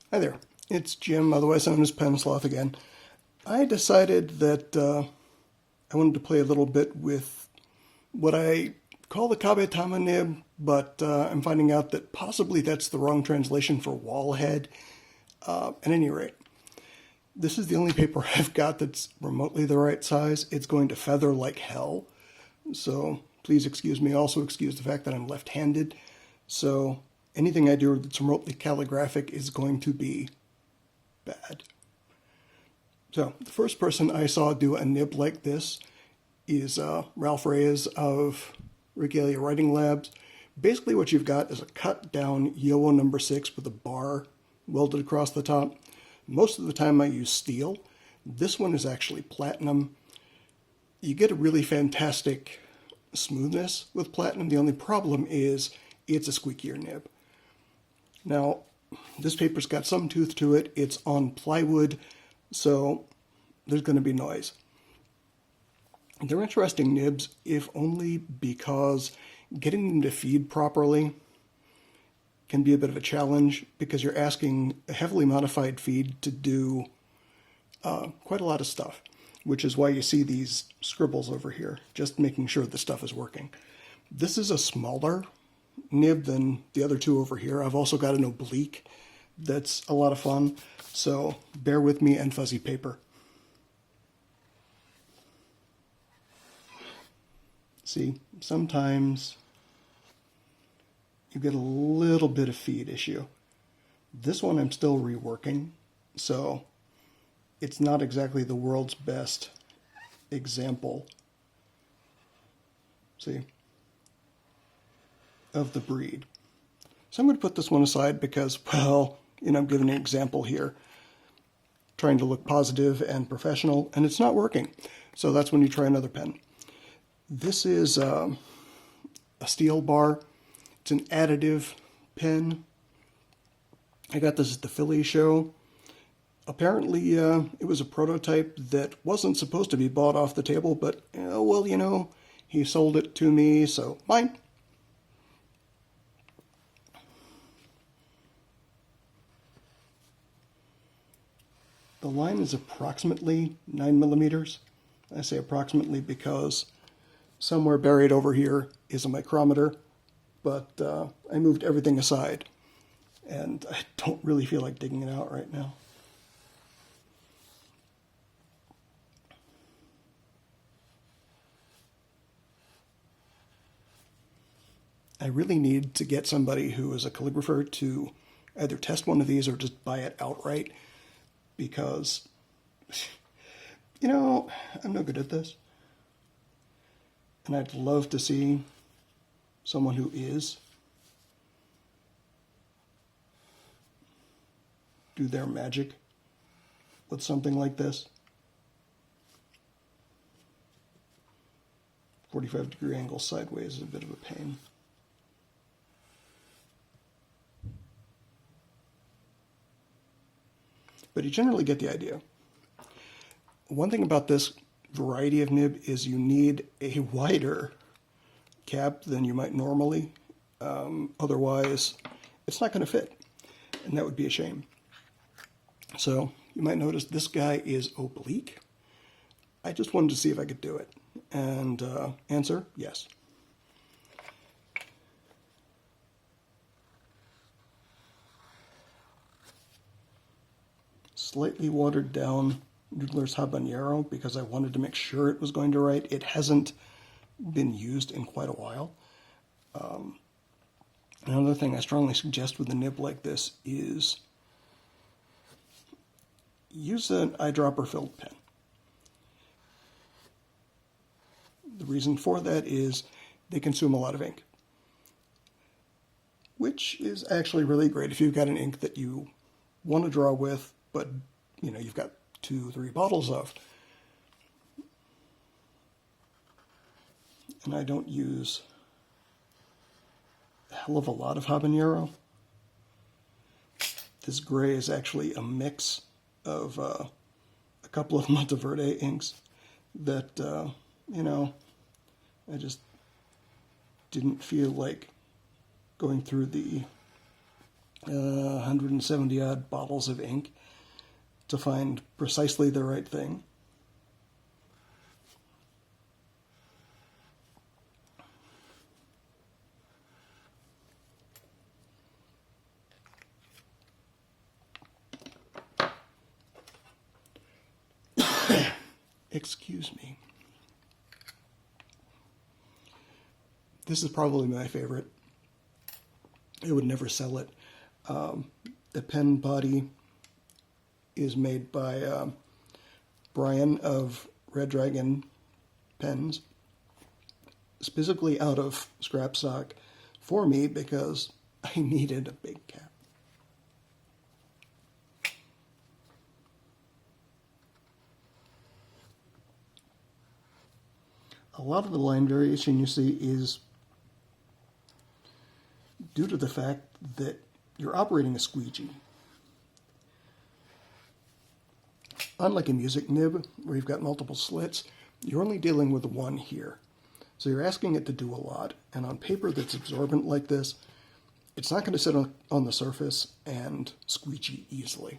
Hi there, it's Jim, otherwise known as PenSloth again. I decided that I wanted to play a little bit with what I call the Kabetama nib, but I'm finding out that possibly that's the wrong translation for wall head. At any rate, this is the only paper I've got that's remotely the right size. It's going to feather like hell, so please excuse me. Also excuse the fact that I'm left-handed, so anything I do that's remotely calligraphic is going to be bad. So the first person I saw do a nib like this is Ralph Reyes of Regalia Writing Labs. Basically what you've got is a cut down Yowo number 6 with a bar welded across the top. Most of the time I use steel. This one is actually platinum. You get a really fantastic smoothness with platinum. The only problem is it's a squeakier nib. Now, this paper's got some tooth to it. It's on plywood, so there's going to be noise. They're interesting nibs, if only because getting them to feed properly can be a bit of a challenge because you're asking a heavily modified feed to do quite a lot of stuff, which is why you see these scribbles over here, just making sure the stuff is working. This is a smaller nib than the other two over here. I've also got an oblique that's a lot of fun, so bear with me and fuzzy paper. See, sometimes you get a little bit of feed issue. This one I'm still reworking, so it's not exactly the world's best example, see, of the breed. So I'm going to put this one aside because, well, I'm giving an example here, trying to look positive and professional, and it's not working. So that's when you try another pen. This is a steel bar. It's an additive pen. I got this at the Philly show. Apparently, it was a prototype that wasn't supposed to be bought off the table, but, well, he sold it to me, so fine. The line is approximately 9 millimeters. I say approximately because somewhere buried over here is a micrometer, but I moved everything aside, and I don't really feel like digging it out right now. I really need to get somebody who is a calligrapher to either test one of these or just buy it outright, because, I'm no good at this. And I'd love to see someone who is do their magic with something like this. 45-degree angle sideways is a bit of a pain. But you generally get the idea. One thing about this variety of nib is you need a wider cap than you might normally. Otherwise, it's not going to fit, and that would be a shame. So you might notice this guy is oblique. I just wanted to see if I could do it, and answer, yes. Slightly watered down Noodler's Habanero because I wanted to make sure it was going to write. It hasn't been used in quite a while. Another thing I strongly suggest with a nib like this is use an eyedropper filled pen. The reason for that is they consume a lot of ink, which is actually really great if you've got an ink that you want to draw with, but you've got 2-3 bottles of. And I don't use a hell of a lot of habanero. This gray is actually a mix of a couple of Monteverde inks that, I just didn't feel like going through the 170 odd bottles of ink to find precisely the right thing. Excuse me. This is probably my favorite. I would never sell it. The pen body is made by Brian of Red Dragon Pens, specifically out of scrap stock for me because I needed a big cap. A lot of the line variation you see is due to the fact that you're operating a squeegee. Unlike a music nib, where you've got multiple slits, you're only dealing with one here. So you're asking it to do a lot, and on paper that's absorbent like this, it's not going to sit on the surface and squeegee easily.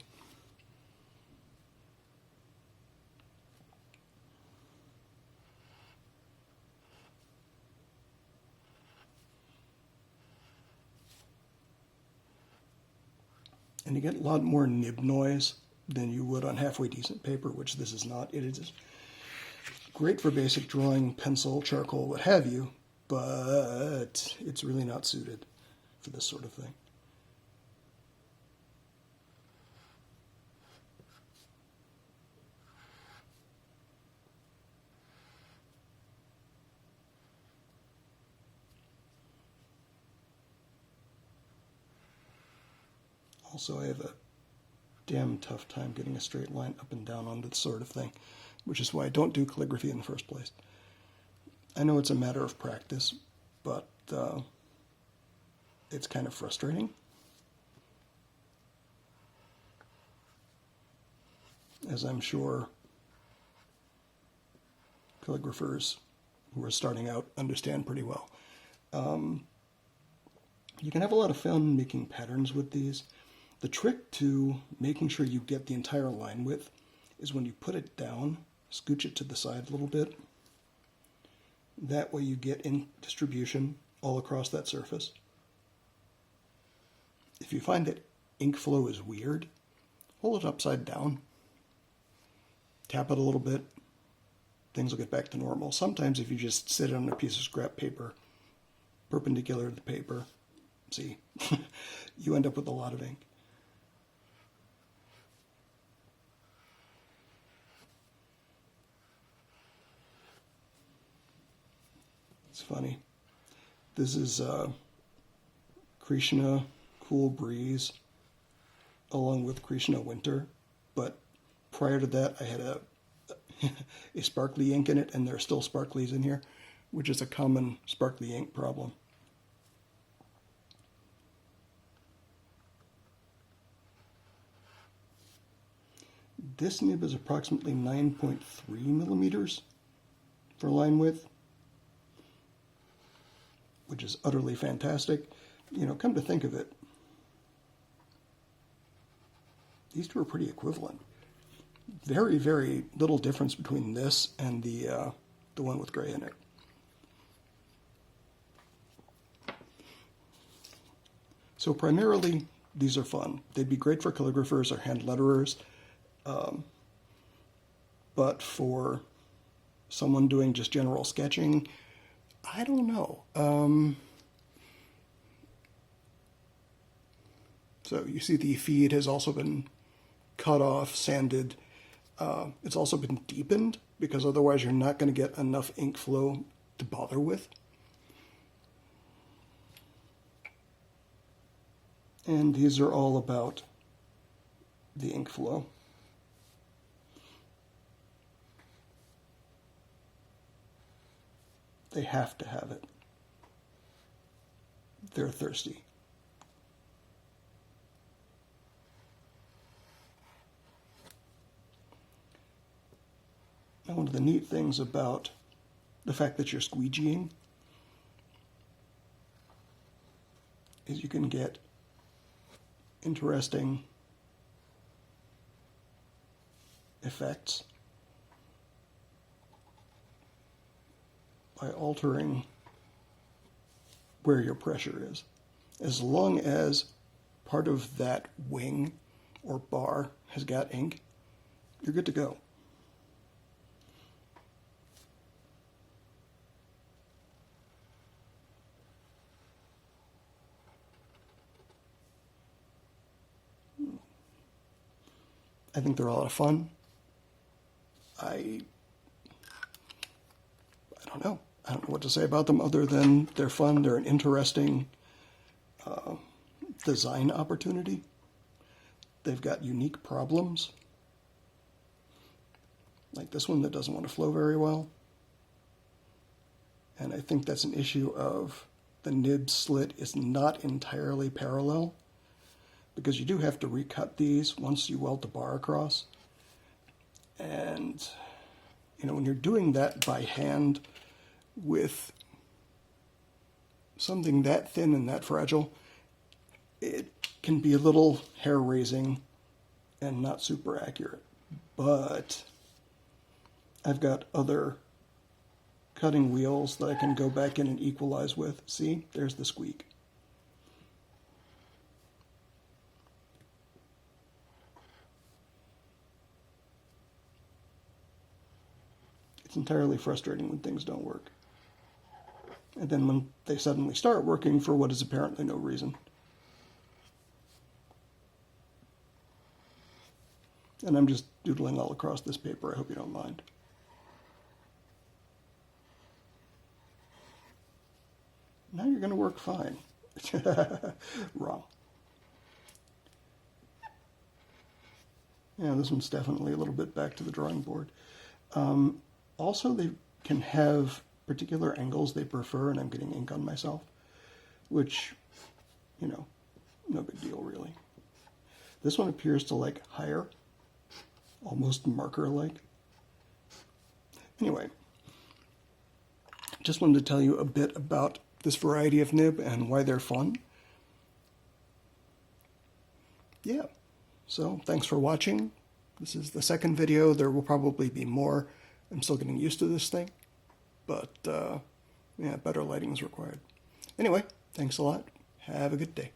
And you get a lot more nib noise than you would on halfway decent paper, which this is not. It is great for basic drawing, pencil, charcoal, what have you, but it's really not suited for this sort of thing. Also, I have a damn tough time getting a straight line up and down on this sort of thing, which is why I don't do calligraphy in the first place. I know it's a matter of practice, but it's kind of frustrating. As I'm sure calligraphers who are starting out understand pretty well. You can have a lot of fun making patterns with these. The trick to making sure you get the entire line width is when you put it down, scooch it to the side a little bit. That way you get ink distribution all across that surface. If you find that ink flow is weird, hold it upside down, tap it a little bit, things will get back to normal. Sometimes if you just sit it on a piece of scrap paper, perpendicular to the paper, see, you end up with a lot of ink. It's funny. This is Krishna Cool Breeze along with Krishna Winter, but prior to that I had a sparkly ink in it, and there are still sparklies in here, which is a common sparkly ink problem. This nib is approximately 9.3 millimeters for line width, which is utterly fantastic. You know, come to think of it, these two are pretty equivalent. Very, very little difference between this and the one with gray in it. So primarily, these are fun. They'd be great for calligraphers or hand letterers, but for someone doing just general sketching, I don't know. So you see the feed has also been cut off, sanded. It's also been deepened because otherwise you're not going to get enough ink flow to bother with. And these are all about the ink flow. They have to have it. They're thirsty. Now, one of the neat things about the fact that you're squeegeeing is you can get interesting effects by altering where your pressure is. As long as part of that wing or bar has got ink, you're good to go. I think they're a lot of fun. I don't know. I don't know what to say about them other than they're fun. They're an interesting design opportunity. They've got unique problems, like this one that doesn't want to flow very well. And I think that's an issue of the nib slit is not entirely parallel, because you do have to recut these once you weld the bar across. And, you know, when you're doing that by hand with something that thin and that fragile, it can be a little hair-raising and not super accurate. But I've got other cutting wheels that I can go back in and equalize with. See, there's the squeak. It's entirely frustrating when things don't work. And then when they suddenly start working for what is apparently no reason. And I'm just doodling all across this paper. I hope you don't mind. Now you're going to work fine. Wrong. Yeah, this one's definitely a little bit back to the drawing board. Also, they can have particular angles they prefer, and I'm getting ink on myself, which, you know, no big deal, really. This one appears to like higher, almost marker-like. Anyway, just wanted to tell you a bit about this variety of nib and why they're fun. Yeah, so thanks for watching. This is the second video. There will probably be more. I'm still getting used to this thing, but yeah, better lighting is required. Anyway, thanks a lot. Have a good day.